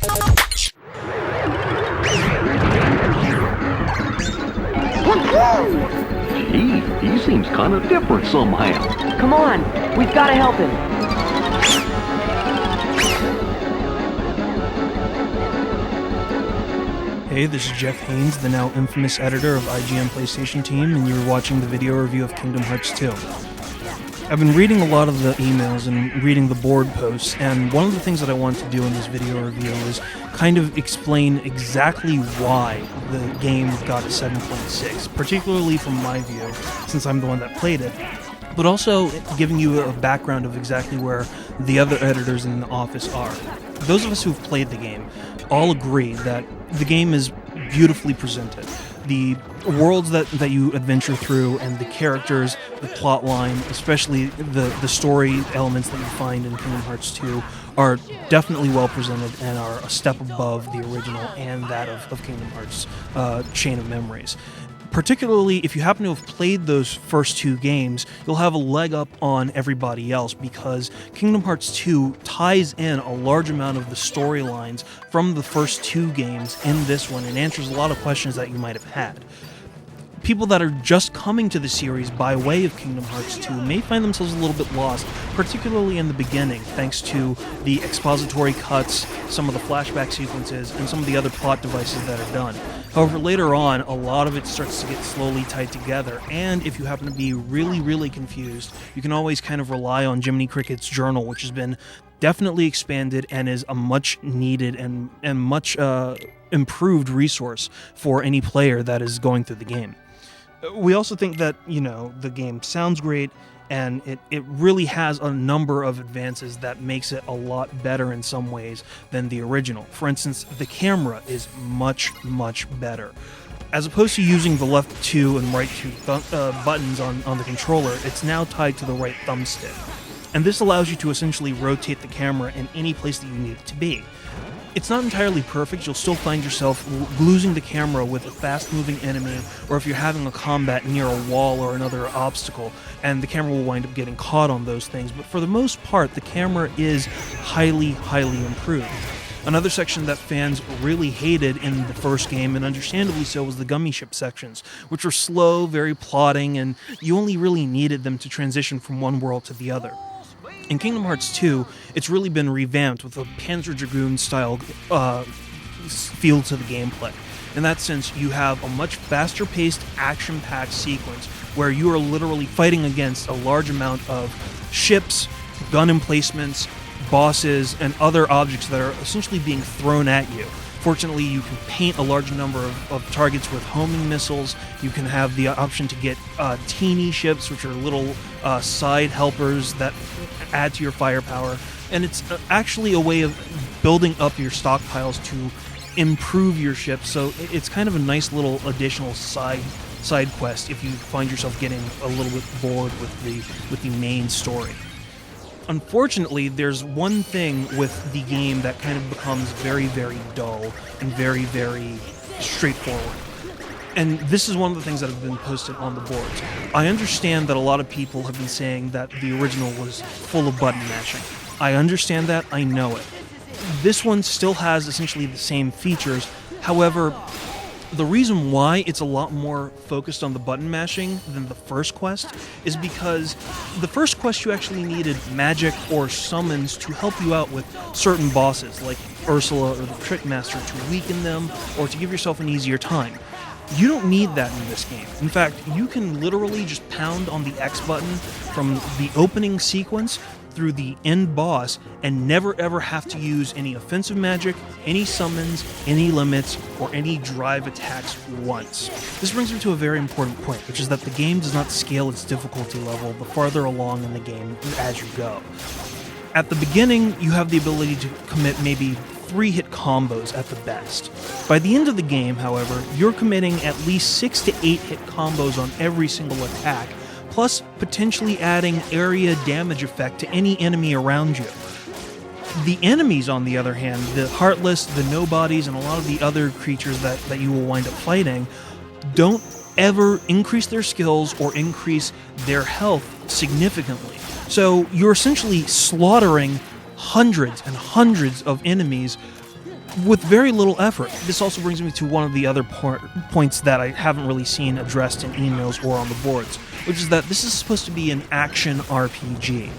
Gee, he seems kind of different somehow. Come on, we've got to help him. Hey, this is Jeff Haynes, the now infamous editor of IGN PlayStation Team, and you're watching the video review of Kingdom Hearts 2. I've been reading a lot of the emails and reading the board posts, and one of the things that I want to do in this video review is kind of explain exactly why the game got a 7.6, particularly from my view, since I'm the one that played it, but also giving you a background of exactly where the other editors in the office are. Those of us who've played the game all agree that the game is beautifully presented. The worlds that you adventure through and the characters, the plot line, especially the story elements that you find in Kingdom Hearts 2 are definitely well presented and are a step above the original and that of Kingdom Hearts Chain of Memories. Particularly if you happen to have played those first two games, you'll have a leg up on everybody else because Kingdom Hearts 2 ties in a large amount of the storylines from the first two games in this one and answers a lot of questions that you might have had. People that are just coming to the series by way of Kingdom Hearts 2 may find themselves a little bit lost, particularly in the beginning, thanks to the expository cuts, some of the flashback sequences, and some of the other plot devices that are done. However, later on, a lot of it starts to get slowly tied together, and if you happen to be really, really confused, you can always kind of rely on Jiminy Cricket's journal, which has been definitely expanded and is a much needed and much improved resource for any player that is going through the game. We also think that, the game sounds great, and it really has a number of advances that makes it a lot better in some ways than the original. For instance, the camera is much, much better. As opposed to using the left 2 and right 2 buttons on the controller, it's now tied to the right thumbstick. And this allows you to essentially rotate the camera in any place that you need it to be. It's not entirely perfect. You'll still find yourself losing the camera with a fast-moving enemy, or if you're having a combat near a wall or another obstacle, and the camera will wind up getting caught on those things. But for the most part, the camera is highly, highly improved. Another section that fans really hated in the first game, and understandably so, was the gummy ship sections, which were slow, very plodding, and you only really needed them to transition from one world to the other. In Kingdom Hearts 2, it's really been revamped with a Panzer Dragoon-style feel to the gameplay. In that sense, you have a much faster-paced, action-packed sequence where you are literally fighting against a large amount of ships, gun emplacements, bosses, and other objects that are essentially being thrown at you. Fortunately, you can paint a large number of targets with homing missiles. You can have the option to get teeny ships, which are little side helpers that add to your firepower. And it's actually a way of building up your stockpiles to improve your ship. So it's kind of a nice little additional side quest if you find yourself getting a little bit bored with the main story. Unfortunately, there's one thing with the game that kind of becomes very, very dull and very, very straightforward. And this is one of the things that have been posted on the boards. I understand that a lot of people have been saying that the original was full of button mashing. I understand that, I know it. This one still has essentially the same features. However, the reason why it's a lot more focused on the button mashing than the first quest is because the first quest you actually needed magic or summons to help you out with certain bosses, like Ursula or the Trick Master, to weaken them or to give yourself an easier time. You don't need that in this game. In fact, you can literally just pound on the X button from the opening sequence through the end boss and never ever have to use any offensive magic, any summons, any limits, or any drive attacks once. This brings me to a very important point, which is that the game does not scale its difficulty level the farther along in the game as you go. At the beginning, you have the ability to commit maybe 3-hit combos at the best. By the end of the game, however, you're committing at least 6 to 8-hit combos on every single attack, plus potentially adding area damage effect to any enemy around you. The enemies, on the other hand, the Heartless, the Nobodies, and a lot of the other creatures that you will wind up fighting, don't ever increase their skills or increase their health significantly. So you're essentially slaughtering hundreds and hundreds of enemies with very little effort. This also brings me to one of the other points that I haven't really seen addressed in emails or on the boards, which is that this is supposed to be an action RPG.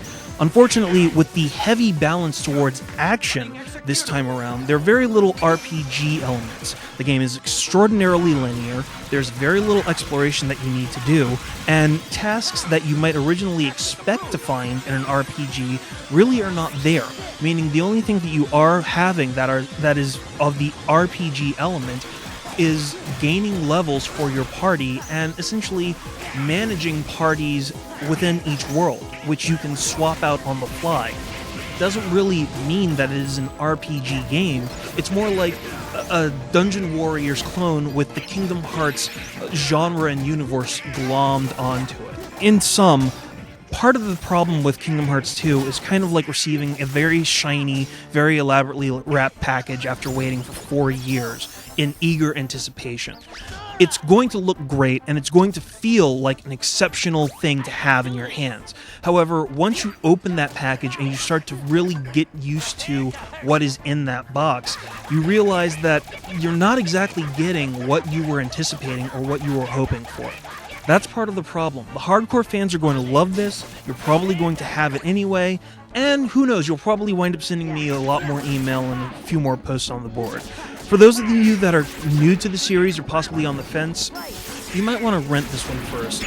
Unfortunately, with the heavy balance towards action this time around, there are very little RPG elements. The game is extraordinarily linear, there's very little exploration that you need to do, and tasks that you might originally expect to find in an RPG really are not there, meaning the only thing that you are having that is of the RPG element is gaining levels for your party and essentially managing parties within each world, which you can swap out on the fly. Doesn't really mean that it is an RPG game. It's more like a Dungeon Warriors clone with the Kingdom Hearts genre and universe glommed onto it. In sum, part of the problem with Kingdom Hearts 2 is kind of like receiving a very shiny, very elaborately wrapped package after waiting for 4 years in eager anticipation. It's going to look great, and it's going to feel like an exceptional thing to have in your hands. However, once you open that package and you start to really get used to what is in that box, you realize that you're not exactly getting what you were anticipating or what you were hoping for. That's part of the problem. The hardcore fans are going to love this, you're probably going to have it anyway, and who knows, you'll probably wind up sending me a lot more email and a few more posts on the board. For those of you that are new to the series or possibly on the fence, you might want to rent this one first.